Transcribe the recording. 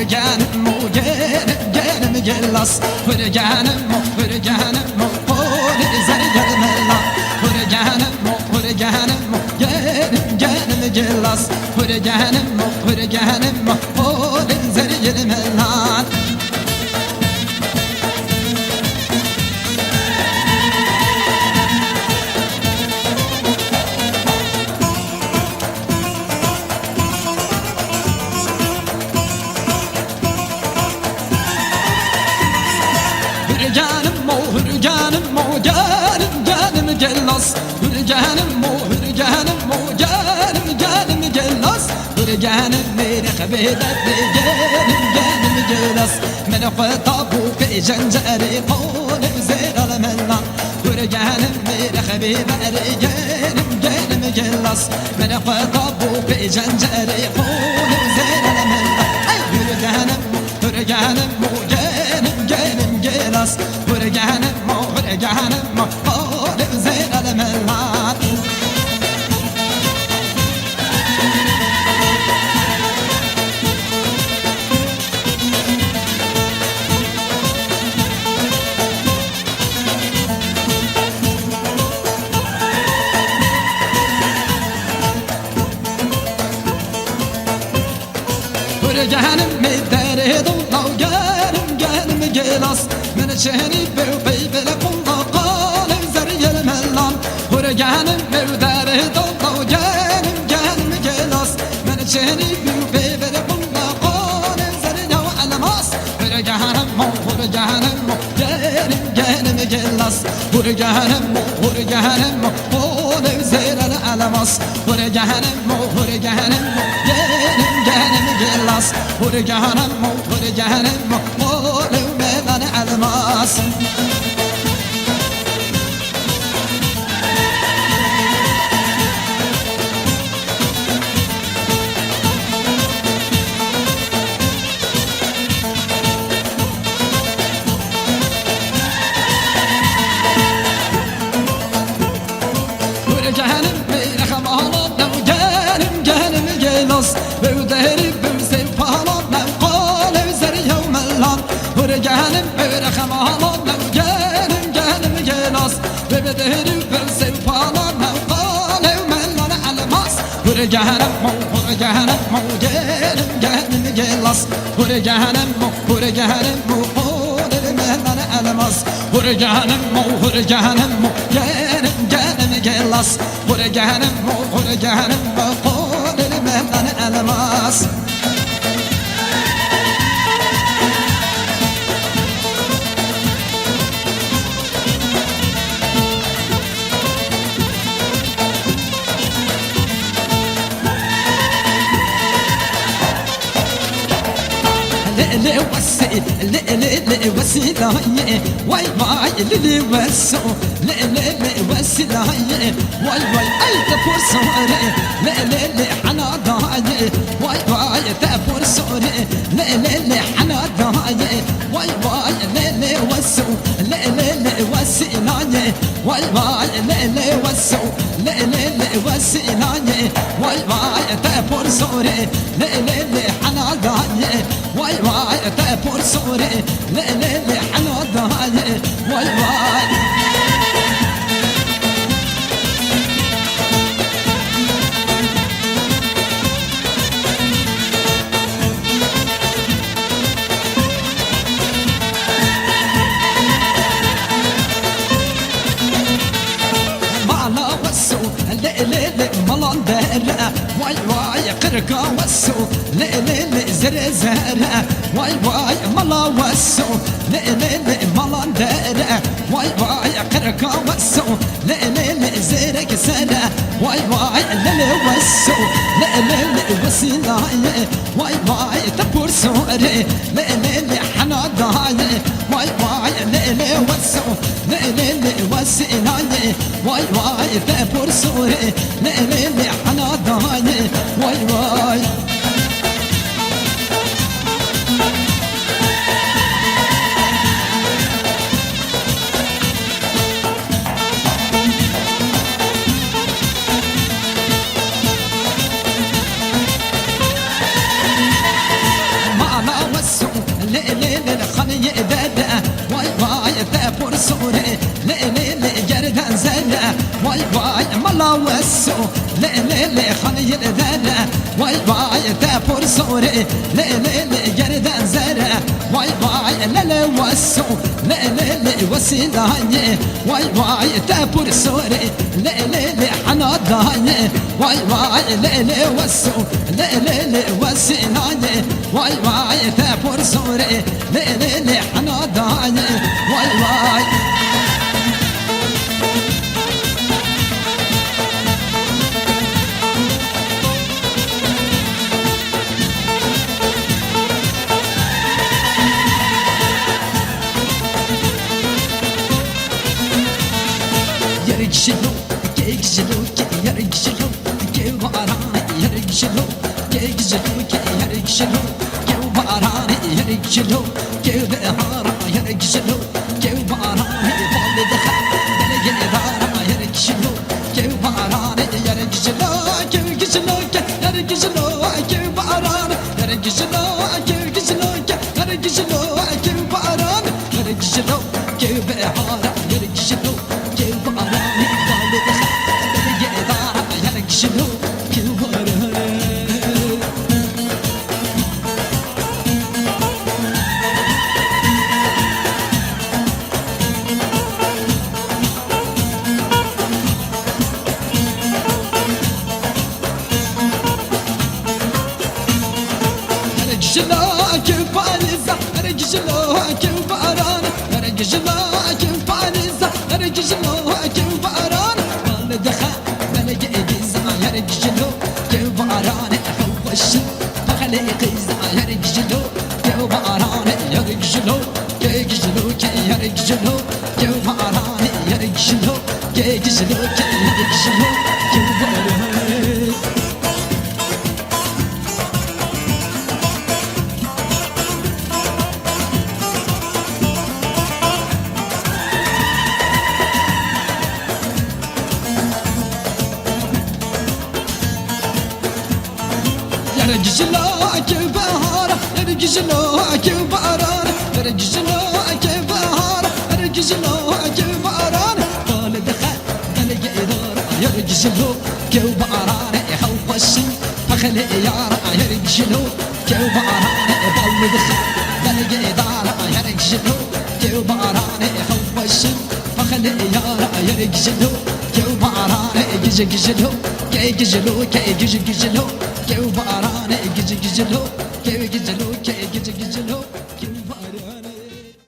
hürgenim o gelim gelas hürgenim o zeri gelmela hürgenim o gelim gelas hürgenim o zeri gelmela hürgenim o gelim gelas hürgenim o gelim gelas hürgenim meni khabida gelim gelas meni khatabu fi janjari qul zir almalla hürgenim meni khabida gelim gelas meni khatabu fi janjari qul zir almalla hürgenim o gelim gelas hürgenim o qul zir almalla hürgenim medere dolna gelim gelas men şehri bey bele kulla qal zar yelmelan hürgenim medere dolna gelim gelas men şehri bey bele kulla qal zar yelmas hürgenim gelim gelas hürgenim qal zar almas hürgenim gelas hürgenim qul medan almas hürgenim merham alan gelim gelas bevderi bevse falan ben qal zar yevmelan hürgenim merham alan gelim gelas bevderi bevse falan ben qal yevmelan almas hürgenim gelim gelas hürgenim qul medan almas hürgenim gelim gelas hürgenim qul medan almas وسيلة واي واي للي وسو وسيلة واي واي اي تفور سوري لا حنا ضايع واي واي تفور سوري لا حنا ضايع واي واي لا وسو وسيلة واي واي لا وسو وسيلة واي واي تفور سوري لا حنا ضايع واي واي تفور سوري لا حنا ضايع واي واي ملان دارا واي واي قرقا وسو زرزارا واي واي ملا وسو ملان دارا واي واي قرقا وسو زرك سارا واي واي وسو وسيلا واي واي تبور سوري حنا ضايع واي واي وسو وسيلا واي واي تبور سوري حنا ضايع واي واي ليلي خلي دادا واي واي تابور سوري ليلي جردان زادا واي واي ملا وسو ليلي خلي دادا واي واي تابور سوري ليلي جردان زادا واي واي ليلي وسو ليلي وسيلاني واي واي تابور سوري ليلي حنا داني واي واي ليلي وسو ليلي وسيلاني واي واي تابور سوري ليلي حنا داني واي واي يرجلو يرجلو يرجلو كيواراني يرجلو يرجلو يرجلو كيواراني يرجلو كيوارا يرجلو كيواراني بالدخا بلجي دارا يرجلو كيواراني يرجلو كيوجلو يرجلو كيواراني يرجلو كيوجلو يرجلو كيواراني يرجلو كيوارا يرجلو يرجلو كيو باراني خوشي فخلي يارا يرجلو كيو باراني بالدخا بلقي دارا يرجلو كيو باراني خوشي فخلي يارا يرجلو كيو باراني جيجلو كي جيجلو كي جيجلو كيو باراني جيجلو كي جيجلو كي جيجلو كيو